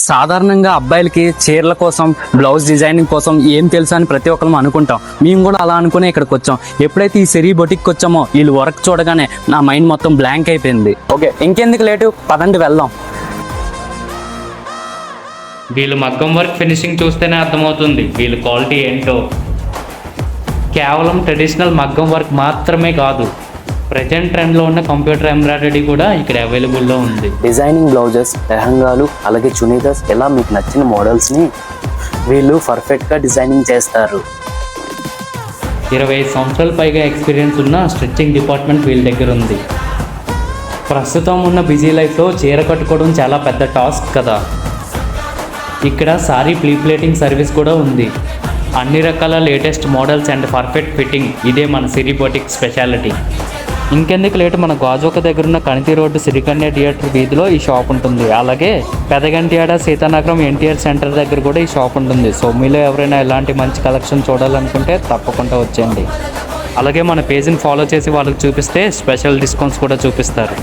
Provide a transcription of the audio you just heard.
సాధారణంగా అబ్బాయిలకి చీరల కోసం బ్లౌజ్ డిజైనింగ్ కోసం ఏం తెలుసు అని ప్రతి ఒక్కరు అనుకుంటాం. మేము కూడా అలా అనుకునే ఇక్కడికి వచ్చాం. ఎప్పుడైతే ఈ సెరీ బొటిక్కి వచ్చామో వీళ్ళు వర్క్ చూడగానే నా మైండ్ మొత్తం బ్లాంక్ అయిపోయింది. ఓకే, ఇంకెందుకు లేటు, పదండి వెళ్దాం. వీళ్ళు మగ్గం వర్క్ ఫినిషింగ్ చూస్తేనే అర్థమవుతుంది వీళ్ళు క్వాలిటీ ఏంటో. కేవలం ట్రెడిషనల్ మగ్గం వర్క్ మాత్రమే కాదు, ప్రజెంట్ ట్రెండ్లో ఉన్న కంప్యూటర్ ఎంబ్రాయిడరీ కూడా ఇక్కడ అవైలబుల్లో ఉంది. డిజైనింగ్ బ్లౌజెస్, లెహంగాలు, అలాగే చునీదాస్, ఇలా మీకు నచ్చిన మోడల్స్ని వీళ్ళు పర్ఫెక్ట్గా డిజైనింగ్ చేస్తారు. 25 సంవత్సరాల పైగా ఎక్స్పీరియన్స్ ఉన్న స్టిచ్చింగ్ డిపార్ట్మెంట్ వీళ్ళ దగ్గర ఉంది. ప్రస్తుతం ఉన్న బిజీ లైఫ్లో చీర కట్టుకోవడం చాలా పెద్ద టాస్క్ కదా. ఇక్కడ సారీ ప్లేటింగ్ సర్వీస్ కూడా ఉంది. అన్ని రకాల latest models and perfect fitting, ఇదే మన సిరీ బొటిక్ స్పెషాలిటీ. ఇంకెందుకు లేటు, మన గాజువాక దగ్గర ఉన్న కణితి రోడ్డు సిరికన్య థియేటర్ వీధిలో ఈ షాప్ ఉంటుంది. అలాగే పెదగంట్యాడ సీతానగరం ఎన్టీఆర్ సెంటర్ దగ్గర కూడా ఈ షాప్ ఉంటుంది. సో మీలో ఎవరైనా ఇలాంటి మంచి కలెక్షన్ చూడాలనుకుంటే తప్పకుండా వచ్చేయండి. అలాగే మన పేజ్ని ఫాలో చేసి వాళ్ళకి చూపిస్తే స్పెషల్ డిస్కౌంట్స్ కూడా చూపిస్తారు.